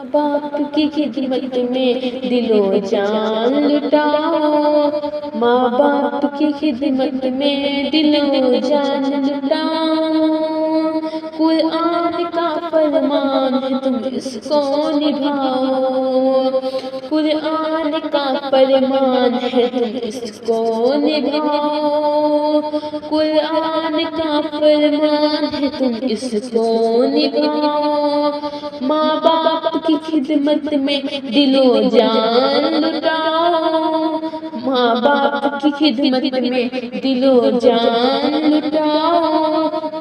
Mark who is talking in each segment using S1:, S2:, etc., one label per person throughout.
S1: बाप की खिदमत में दिलो जान लुटाओ, माँ बाप की खिदमत में दिलो जान लुटाओ। कुरान का फरमान है तुम इसको निभाओ, कुरान का फरमान है तुम इसको निभाओ, कुरान का फरमान है तुम इसको निभाओ। माँ बाप की खिदमत में दिलो जान लुटाओ, माँ बाप की खिदमत में दिलो जान लुटाओ।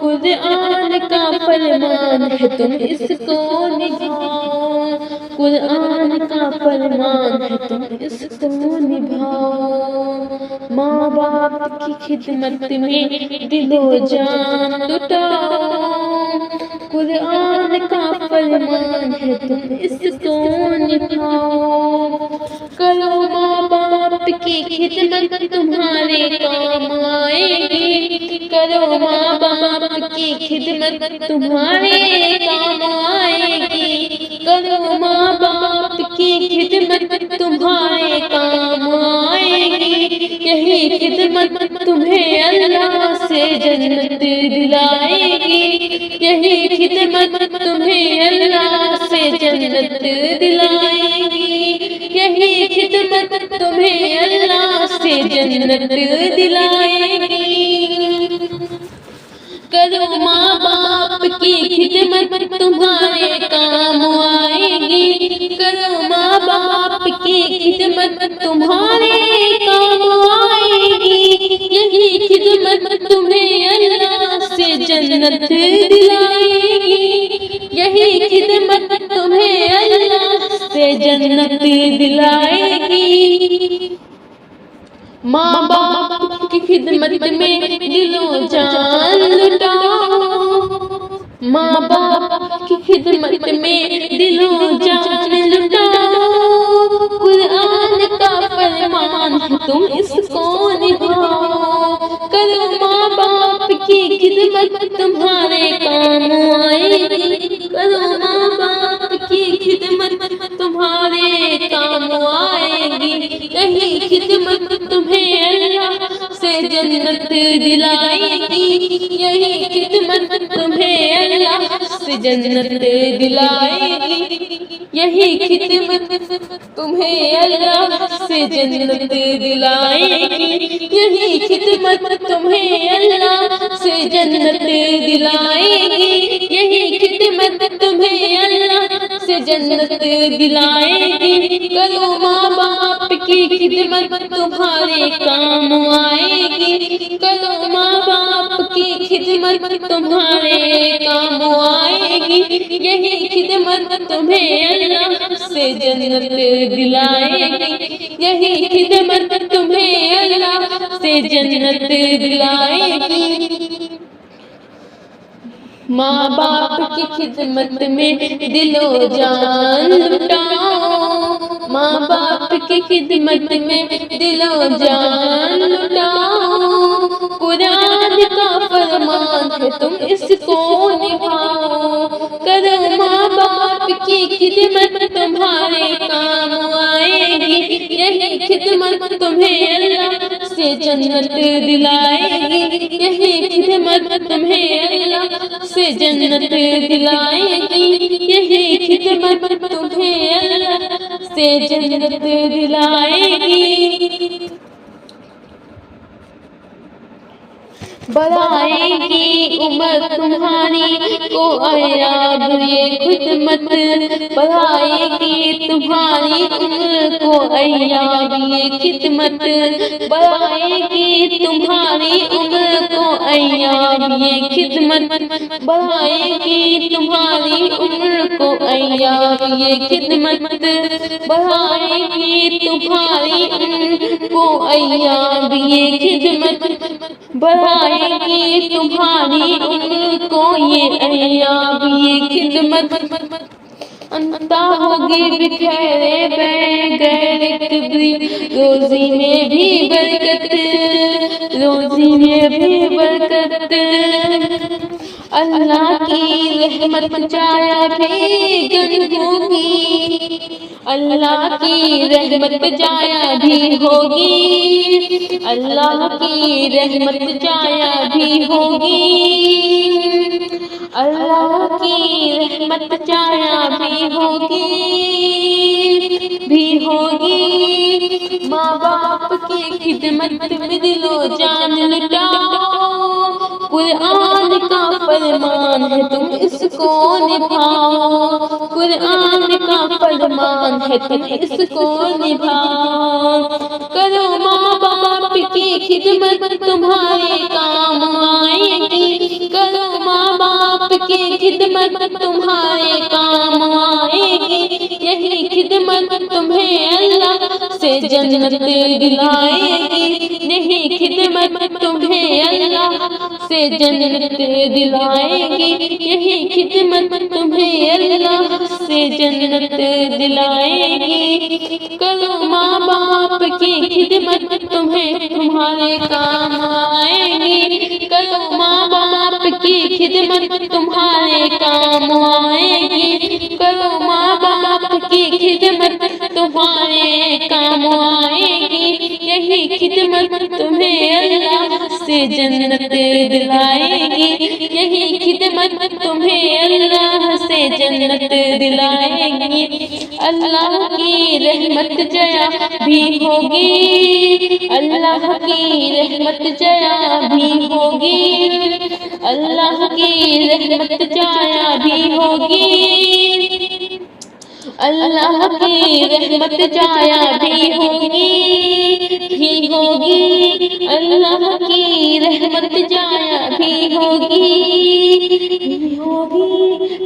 S1: कुरान का फरमान है तुम इसको निभाओ, कुरान का फरमान है तुम इसको निभाओ। माँ बाप की खिदमत में दिलो जान लुटाओ, कुरान का फरमान है तुम इसको निभाओ। करो माँ बाप की खिदमत तुम्हारे काम आएगी, करो माँ बाप की खिदमत तुम्हारे काम आएगी, करो माँ बाप की खिदमत तुम्हारे काम आएगी। यही खिदमत तुम्हें अल्लाह से जन्नत दिलाएगी, यही खिदमत तुम्हें अल्लाह से जन्नत दिलाएगी, यही खिदमत तुम्हें अल्लाह से जन्नत दिलाएगी। करो माँ बाप की खिदमत तुम्हारे काम आएगी, करो माँ बाप की खिदमत तुम्हारे काम आएगी। यही खिदमत तुम्हें अल्लाह से जन्नत दिलाएगी, यही खिदमत तुम्हें अल्लाह से जन्नत दिलाएगी। माँ बाप की खिदमत में दिलो जान लुटाओ, माँ बाप की खिदमत में दिलो जान लुटाओ। कुरान का फरमान है तुम इसको निभाओ, करो माँ बाप की खिदमत तुम्हारे काम आएगी, करो माँ बाप की खिदमत तुम्हारे काम आएगी। यही खिदमत तुम्हें अल्लाह से जन्नत दिलाएगी, यही खिदमत तुम्हें अल्लाह से जन्नत दिलाएगी, यही खिदमत तुम्हें अल्लाह से जन्नत दिलाएगी, यही खिदमत तुम्हें अल्लाह से जन्नत दिलाएगी, यही खिदमत तुम्हें अल्लाह से जन्नत दिलाएगी। करो माँ बाप की खिदमत तुम्हारे काम आएगी, करो माँ बाप की खिदमत तुम्हारे काम आएगी। यही खिदमत तुम्हें अल्लाह से जन्नत दिलाएगी, यही खिदमत तुम्हें अल्लाह से जन्नत दिलाएगी। माँ बाप की खिदमत में दिलो जान लुटाओ, माँ बाप की खिदमत में दिलो जान लुटाओ। कुरान का फरमान है तुम इसको निभाओ, करो माँ बाप की खिदमत तुम्हारे काम आएगी, यही खिदमत तुम्हें अल्लाह से जन्नत दिलाएगी, यही खिदमत तुम्हें अल्लाह से जन्नत दिलाएगी, यही खिदमत तुम्हें अल्लाह से जन्नत दिलाएगी। बढ़ाएगी उम्र तुम्हारी को अयाब ये खिदमत, बढ़ाएगी तुम्हारी उम्र को अयाब ये खिदमत, बढ़ाएगी तुम्हारी उम्र को अयाब ये खिदमत, बढ़ाएगी तुम्हारी उम्र को अयाब ये खिदमत, बढ़ाएगी तुम्हारी उम्र को अयाब ये खिदमत, बढ़ाएगी तुम्हारी उम्र को ये अयाब ये खिदमत। अंता होगी बिखेरे गैर किबरी, रोजी में भी बरकत, रोजी में भी बरकत। अल्लाह की रहमत जाया भी गन होगी, अल्लाह की रहमत जाया भी होगी, अल्लाह की रहमत जाया भी होगी, अल्लाह की रहमत जाया भी होगी। माँ बाप की खिदमत में दिलो जान लुटाओ, कुरान का फरमान है तुम इसको निभाओ, कुरान का फरमान है तुम इसको निभाओ। करो माँ बाप की खिदमत तुम्हारे काम आएगी, करो माँ बाप की खिदमत तुम्हारे काम आएगी, यही खिदमत तुम्हें अल्लाह से जन्नत दिलाएगी, यही खिदमत तुम्हें अल्लाह से जन्नत दिलाएगी, यही खिदमत तुम्हें अल्लाह से जन्नत दिलाएगी। करो माँ बाप की खिदमत तुम्हें तुम्हारे काम आएगी, करो माँ बाप की खिदमत तुम्हारे काम आएगी, करो माँ बाप की खिदमत तुम्हारे काम आएगी, यही खिदमत तुम्हें अल्लाह से जन्नत दिलाएगी, यही खिदमत तुम्हें अल्लाह से जन्नत दिलाएगी। अल्लाह की रहमत जया भी होगी, अल्लाह की रहमत जया भी होगी, अल्लाह की रहमत जया भी होगी, अल्लाह की रहमत जाया भी होगी, अल्लाह की रहमत जाया भी होगी।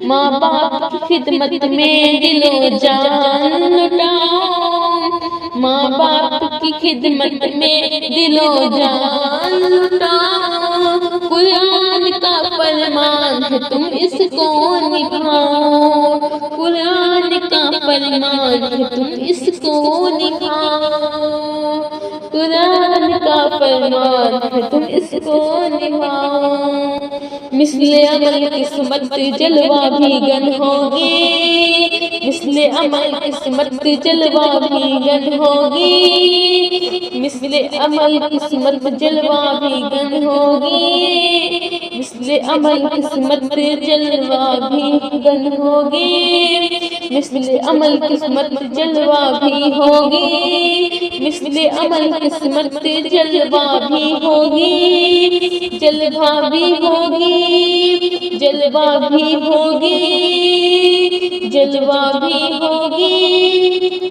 S1: माँ बाप की खिदमत में दिलो जान लुटाओ, माँ बाप की खिदमत में दिलो जान लुटाओ। कुरान का फरमान है तुम इसको निभाओ, कुरान का फरमान है तुम इसको निभाओ, कुरान का फरमान है तुम इसको निभाओ। मिसले अमल किस्मत जलवा भी गन होगी, मिसले अमल किस्मत जलवा भी गन होगी, मिसले अमल किस्मत जलवा भी गन होगी, मिसले अमल किस्मत जलवा भी गन होगी, मिसले अमल किस्मत जलवा भी होगी, मिसले अमल किस्मत जलवा भी होगी, जलवा भी होगी, जलवा भी होगी, जलवा भी होगी।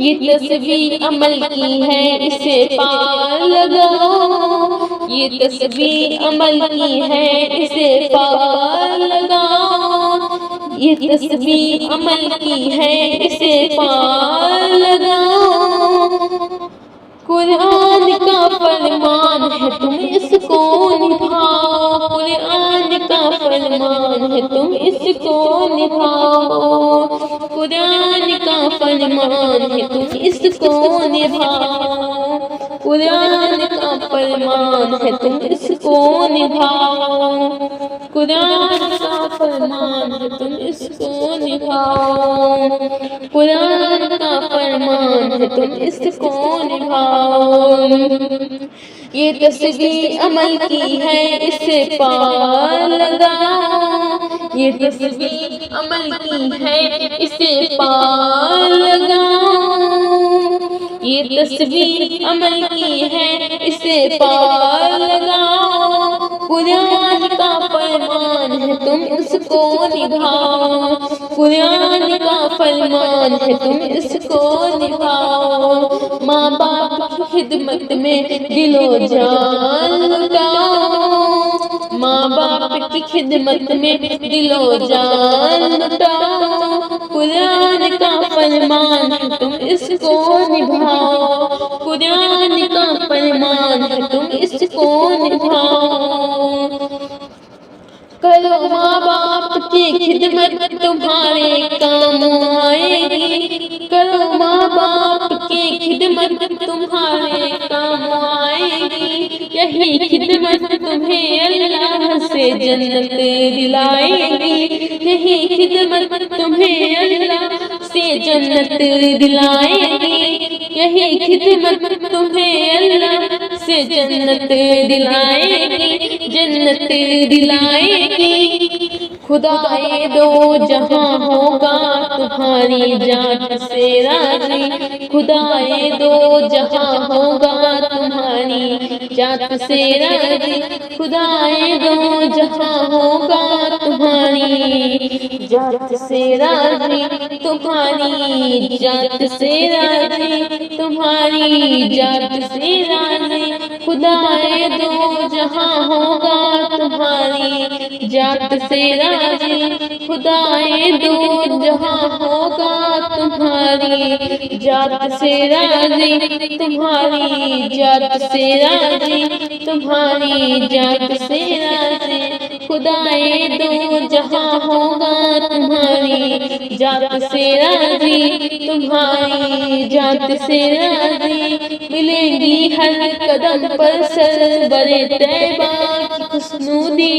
S1: ये तस्वीर अमल की है इसे पार लगाओ, ये तस्वीर अमल की है इसे पार लगाओ, ये तस्वीर अमल की है इसे पार लगाओ। कुरान का फरमान है तुम इसको निभाओ, कुरान का फरमान है तुम इसको निभाओ, कुरान का फरमान है तुम इसको निभाओ, कुरान का फरमान है तुम इसको निभाओ, कुरान का फरमान है तुम इसको निभाओ, कुरान का फरमान है तुम इसको निभाओ। ये तस्वीर अमल की है इसे पार लगाओ, ये तस्वीर अमल की है इसे पार लगाओ, ये तस्वीर अमल की है इसे पार लगाओ। कुरान का फरमान है तुम इसको निभाओ, कुरान का फरमान है तुम इसको निभाओ। माँ बाप की खिदमत में दिलो जान लुटाओ, माँ बाप की खिदमत में दिलो जान लुटाओ। कुरान का फरमान है तुम इसको निभाओ, कुरान का फरमान है तुम इसको निभाओ। करो माँ बाप की खिदमत तुम्हारे काम आएगी, करो माँ बाप की खिदमत खिदमत तुम्हारे काम आएगी, यही खिदमत तुम्हें अल्लाह से जन्नत दिलाएगी, यही खिदमत तुम्हें अल्लाह से जन्नत दिलाएगी, यही खिदमत तुम्हें अल्लाह से जन्नत दिलाएगी, जन्नत दिलाएगी। खुदाए दो जहां होगा तुम्हारी जात से राजी, खुदाए दो जहां होगा तुम्हारी जात से राजी, खुदाए दो जहां होगा तुम्हारी जात से राजी, तुम्हारी जात से राजी, तुम्हारी जात से राजी, खुदाए दो जहां होगा तुम्हारी जात से राजी, खुदाए दो जहां होगा तुम्हारी जात से राजी, तुम्हारी जात से राजी, तुम्हारी जात से राजी, खुदाए दो जहां होगा तुम्हारी जात से राजी, तुम्हारी जात से राजी। मिलेगी हर कदम पर सरवरे तैबा की खुस्नूदी,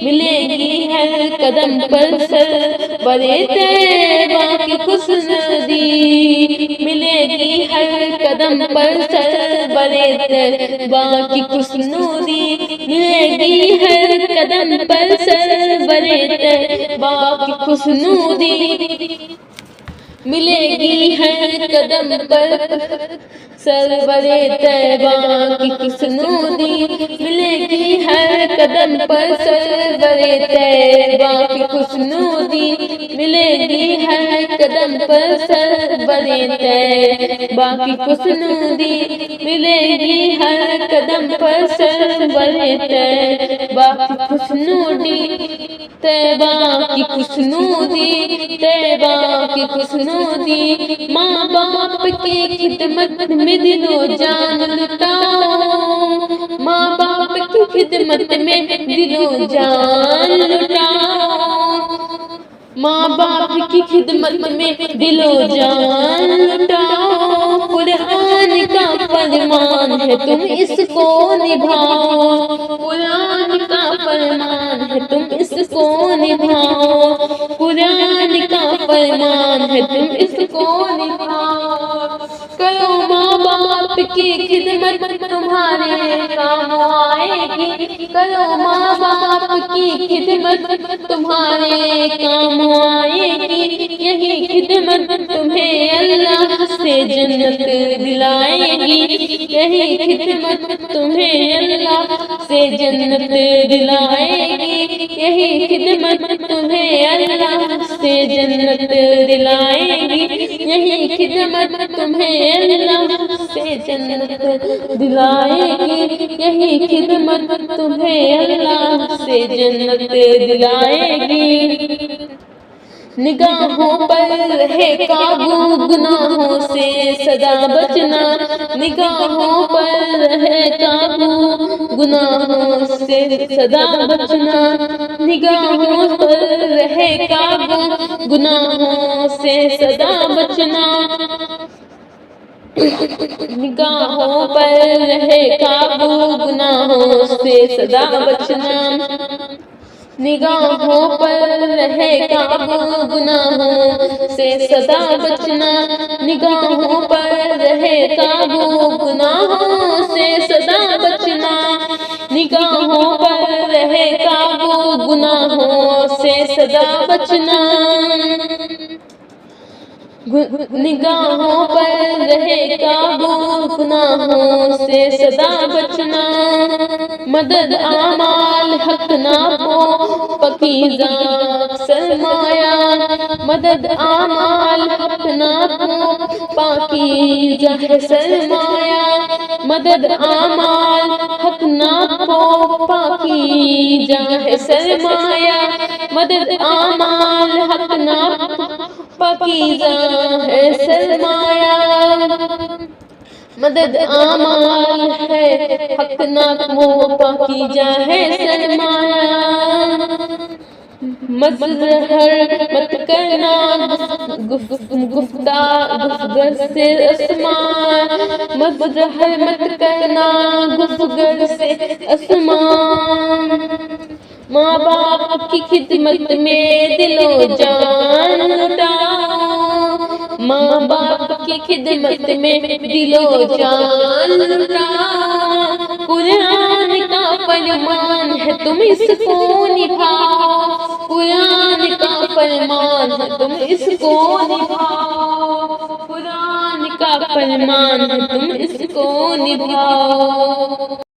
S1: मिलेगी हर कदम पर सरवरे तैबा की खुस्नूदी, मिलेगी हर कदम पर सरवरे तैबा की खुस्नूदी, मिलेगी हर कदम पर सरवरे तैबा की खुस्नूदी, मिलेगी हर कदम पर सरवरे तैबा की खुस्नूदी, मिलेगी हर कदम पर सरवरे तैबा की खुस्नूदी, मिलेगी हर कदम पर सरवरे तैबा की खुस्नूदी, मिलेगी हर कदम पर सरवरे तैबा की खुस्नूदी, तैबा की खुस्नूदी, तैबा की खुस्नूदी। माँ बाप की खिदमत में दिलो जान लुटाओ, माँ बाप की खिदमत में दिलो जान लुटाओ, माँ बाप की खिदमत में दिलो जान लुटाओ। कुरान का फरमान है तुम इसको निभाओ, कुरान का फरमान है तुम इसको निभाओ, कुरान का फरमान है तुम इसको निभाओ। करो माँ बाप की खिदमत तुम्हारे काम आएगी, करो माँ बाप की खिदमत तुम्हारे काम आएगी, यही खिदमत तुम्हें अल्लाह से जन्नत दिलाएगी, यही खिदमत तुम्हें अल्लाह से जन्नत दिलाएगी, यही खिदमत तुम्हें अल्लाह से जन्नत दिलाएगी, यही खिदमत तुम्हें अल्लाह से जन्नत दिलाएगी, यही खिदमत तुम्हें अल्लाह से जन्नत दिलाएगी। निगाहों पर रहे काबू गुनाहों से सदा बचना, निगाहों पर रहे काबू गुनाहों से सदा बचना, निगाहों पर रहे काबू गुनाहों से सदा बचना, निगाहों पर रहे काबू गुनाहों से सदा बचना, निगाहों पर रहे काबू गुनाहों से सदा बचना, निगाहों पर रहे काबू गुनाहों से सदा बचना, निगाहों पर रहे काबू गुनाहों से सदा बचना, निगाहों पर रहे काबू गुनाहों से सदा बचना। मदद आमाल हक ना हो पकीज़ा सरमाया, मदद आमाल हक ना हो पाकीज़ा है सरमाया, मदद आमाल हक ना हो पाकीज़ा है सरमाया, मदद आमाल हक ना पाकीज़ा है सरमाया, मदद आमाल है हक ना वो पाकीज़ा है सरमाया। मजहर मत करना गुफ्तर से आसमान, मजहर मत करना गुफ्तर से आसमान। माँ बाप की खिदमत में दिलो जान लुटाओ, माँ बाप की खिदमत में दिलो जान लुटाओ। कुरान का फरमान है तुम इसको निभाओ, कुरान का फरमान है तुम इसको निभाओ, कुरान का फरमान है तुम इसको निभाओ।